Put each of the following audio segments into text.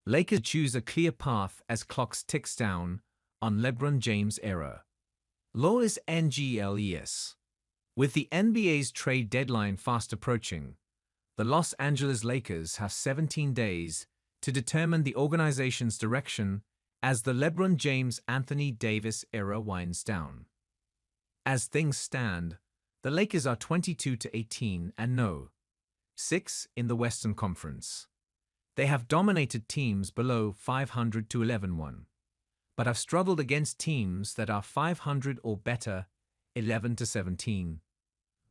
Lakers choose a clear path as clocks ticks down on LeBron James era. Los Angeles. With the NBA's trade deadline fast approaching, the Los Angeles Lakers have 17 days to determine the organization's direction as the LeBron James-Anthony Davis era winds down. As things stand, the Lakers are 22-18 and 0-6 in the Western Conference. They have dominated teams below 500 to 11-1, but have struggled against teams that are 500 or better 11-17.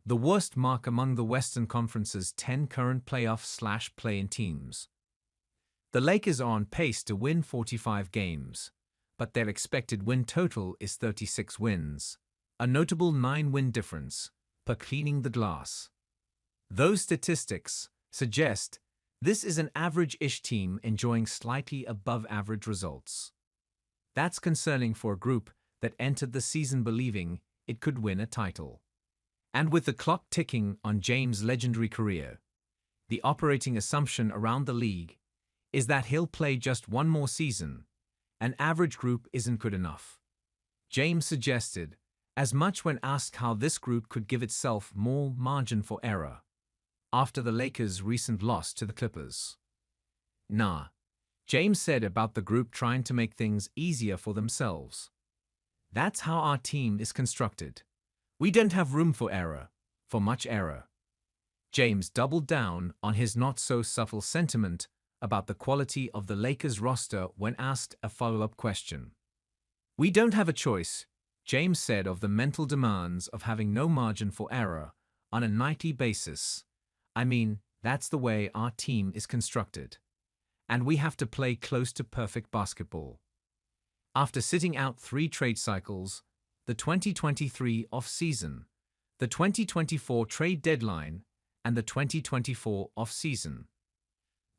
The worst mark among the Western Conference's 10 current playoff/play-in teams. The Lakers are on pace to win 45 games, but their expected win total is 36 wins, a notable 9-win difference per cleaning the glass. Those statistics suggest this is an average-ish team enjoying slightly above-average results. That's concerning for a group that entered the season believing it could win a title. And with the clock ticking on James' legendary career, the operating assumption around the league is that he'll play just one more season. An average group isn't good enough. James suggested as much when asked how this group could give itself more margin for error after the Lakers' recent loss to the Clippers. Nah, James said about the group trying to make things easier for themselves. That's how our team is constructed. We don't have room for error, for much error. James doubled down on his not-so-subtle sentiment about the quality of the Lakers roster when asked a follow-up question. We don't have a choice, James said of the mental demands of having no margin for error on a nightly basis. I mean, that's the way our team is constructed. And we have to play close to perfect basketball. After sitting out 3 trade cycles, the 2023 off-season, the 2024 trade deadline, and the 2024 off-season,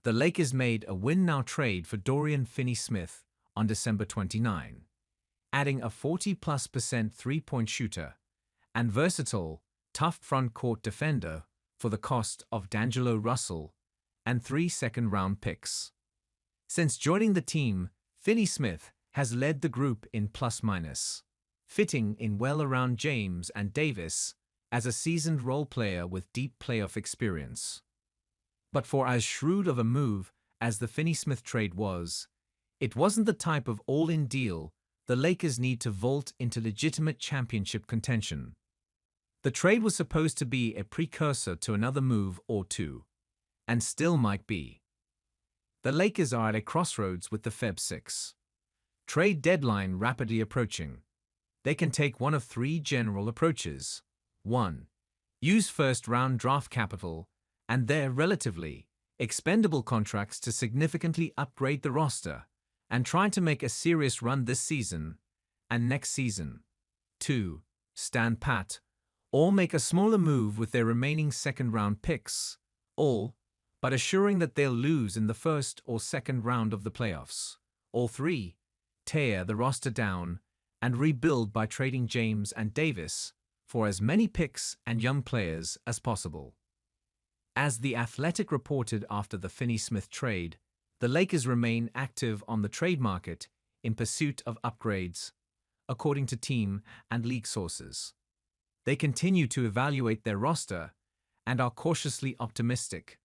the Lakers made a win-now trade for Dorian Finney-Smith on December 29, adding a 40+% three-point shooter and versatile, tough front-court defender for the cost of D'Angelo Russell and 3 second-round picks. Since joining the team, Finney-Smith has led the group in plus-minus, fitting in well around James and Davis as a seasoned role player with deep playoff experience. But for as shrewd of a move as the Finney-Smith trade was, it wasn't the type of all-in deal the Lakers need to vault into legitimate championship contention. The trade was supposed to be a precursor to another move or two, and still might be. The Lakers are at a crossroads with the Feb 6 trade deadline rapidly approaching. They can take one of 3 general approaches. 1. Use first-round draft capital and their relatively expendable contracts to significantly upgrade the roster and try to make a serious run this season and next season. 2. Stand pat, or make a smaller move with their remaining second-round picks, all but assuring that they'll lose in the first or second round of the playoffs. Or 3. Tear the roster down and rebuild by trading James and Davis for as many picks and young players as possible. As The Athletic reported after the Finney-Smith trade, the Lakers remain active on the trade market in pursuit of upgrades, according to team and league sources. They continue to evaluate their roster and are cautiously optimistic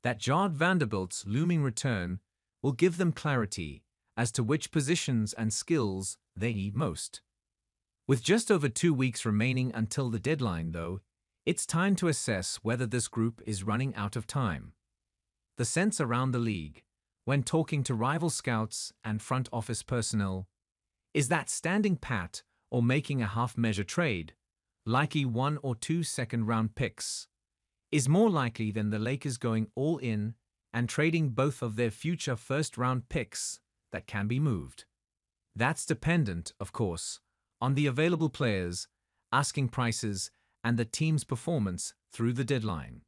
that Jarred Vanderbilt's looming return will give them clarity as to which positions and skills they need most. With just over 2 weeks remaining until the deadline, though, it's time to assess whether this group is running out of time. The sense around the league, when talking to rival scouts and front office personnel, is that standing pat or making a half-measure trade, likely 1 or 2 second-round picks, is more likely than the Lakers going all in and trading both of their future first-round picks that can be moved. That's dependent, of course, on the available players, asking prices, and the team's performance through the deadline.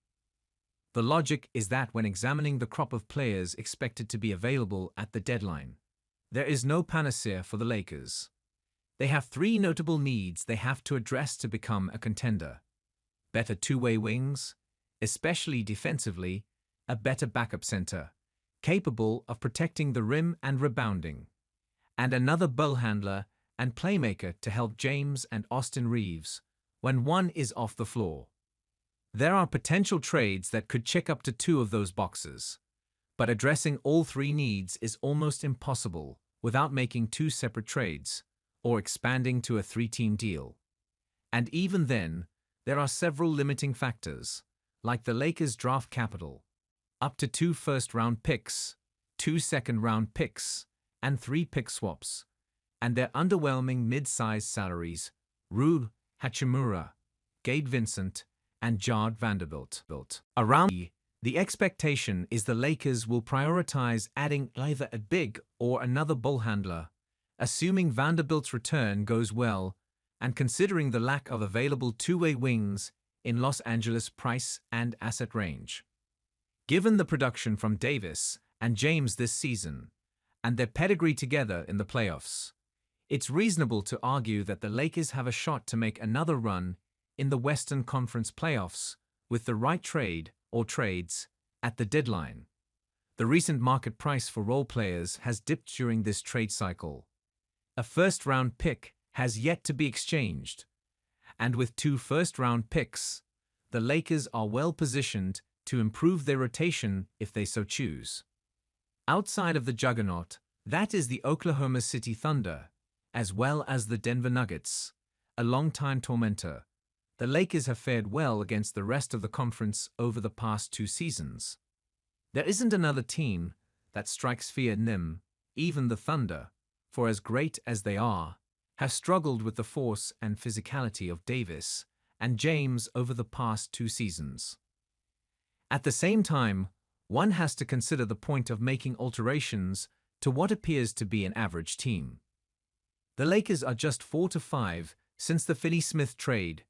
The logic is that when examining the crop of players expected to be available at the deadline, there is no panacea for the Lakers. They have 3 notable needs they have to address to become a contender: better two-way wings, especially defensively, a better backup center, capable of protecting the rim and rebounding, and another ball handler and playmaker to help James and Austin Reeves when one is off the floor. There are potential trades that could check up to 2 of those boxes, but addressing all 3 needs is almost impossible without making 2 separate trades or expanding to a 3-team deal. And even then, there are several limiting factors, like the Lakers' draft capital, up to 2 first-round picks, 2 second-round picks, and 3 pick swaps, and their underwhelming mid-sized salaries: Rui Hachimura, Gabe Vincent, and Jared Vanderbilt. Around the expectation is the Lakers will prioritize adding either a big or another ball handler, assuming Vanderbilt's return goes well and considering the lack of available two-way wings in Los Angeles' price and asset range. Given the production from Davis and James this season, and their pedigree together in the playoffs, it's reasonable to argue that the Lakers have a shot to make another run in the Western Conference playoffs with the right trade or trades at the deadline. The recent market price for role players has dipped during this trade cycle. A first-round pick has yet to be exchanged, and with 2 first-round picks, the Lakers are well positioned to improve their rotation if they so choose. Outside of the juggernaut, that is the Oklahoma City Thunder, as well as the Denver Nuggets, a longtime tormentor, the Lakers have fared well against the rest of the conference over the past 2 seasons. There isn't another team that strikes fear in them, even the Thunder, for as great as they are, have struggled with the force and physicality of Davis and James over the past 2 seasons. At the same time, one has to consider the point of making alterations to what appears to be an average team. The Lakers are just 4-5 since the Finney-Smith trade,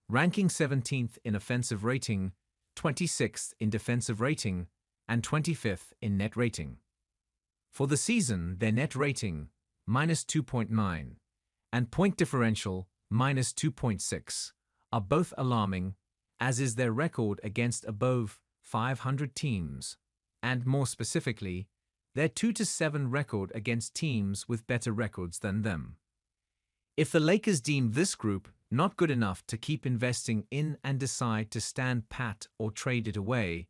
ranking 17th in offensive rating, 26th in defensive rating, and 25th in net rating. For the season, their net rating, -2.9, and point differential, -2.6, are both alarming, as is their record against above 500 teams, and more specifically, their 2-7 record against teams with better records than them. If the Lakers deem this group not good enough to keep investing in and decide to stand pat or trade it away,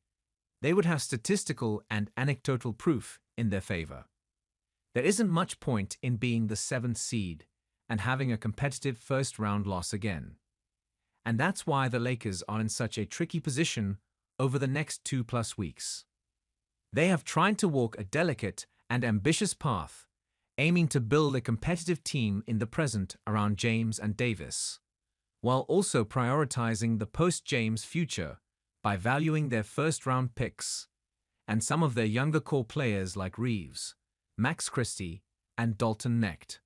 they would have statistical and anecdotal proof in their favor. There isn't much point in being the 7th seed and having a competitive first-round loss again. And that's why the Lakers are in such a tricky position over the next 2+ weeks. They have tried to walk a delicate and ambitious path, aiming to build a competitive team in the present around James and Davis, while also prioritizing the post-James future by valuing their first-round picks and some of their younger core players like Reeves, Max Christie, and Dalton Knecht.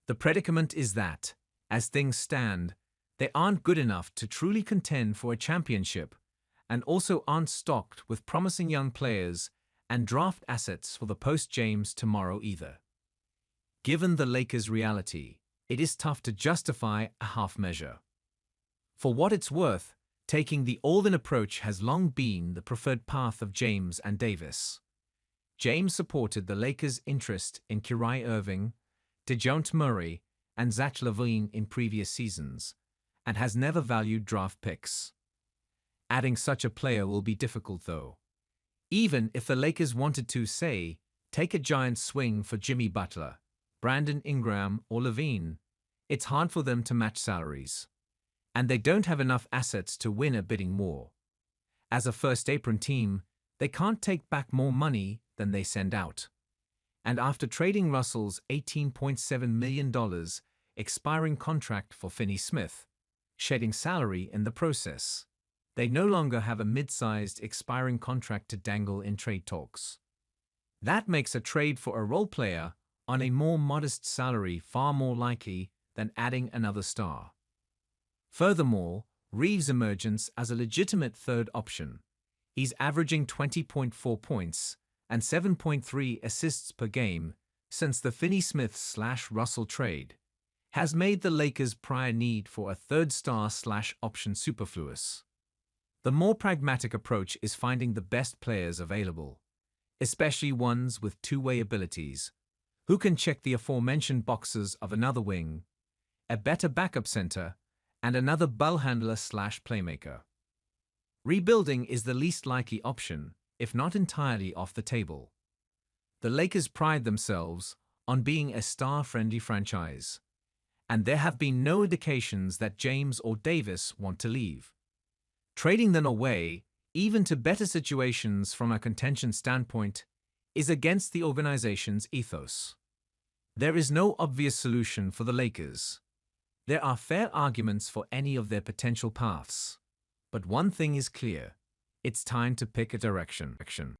The predicament is that, as things stand, they aren't good enough to truly contend for a championship and also aren't stocked with promising young players and draft assets for the post-James tomorrow either. Given the Lakers' reality, it is tough to justify a half measure. For what it's worth, taking the all-in approach has long been the preferred path of James and Davis. James supported the Lakers' interest in Kyrie Irving, DeJounte Murray, and Zach LaVine in previous seasons, and has never valued draft picks. Adding such a player will be difficult though. Even if the Lakers wanted to, say, take a giant swing for Jimmy Butler, Brandon Ingram, or LaVine, it's hard for them to match salaries. And they don't have enough assets to win a bidding war. As a first-apron team, they can't take back more money than they send out. And after trading Russell's $18.7 million expiring contract for Finney-Smith, shedding salary in the process, they no longer have a mid-sized expiring contract to dangle in trade talks. That makes a trade for a role player on a more modest salary far more likely than adding another star. Furthermore, Reeves' emergence as a legitimate third option, he's averaging 20.4 points and 7.3 assists per game since the Finney-Smith/Russell trade, has made the Lakers' prior need for a third star/option superfluous. The more pragmatic approach is finding the best players available, especially ones with two-way abilities, who can check the aforementioned boxes of another wing, a better backup center, and another ball handler/playmaker. Rebuilding is the least likely option, if not entirely off the table. The Lakers pride themselves on being a star-friendly franchise, and there have been no indications that James or Davis want to leave. Trading them away, even to better situations from a contention standpoint, is against the organization's ethos. There is no obvious solution for the Lakers. There are fair arguments for any of their potential paths. But one thing is clear: it's time to pick a direction.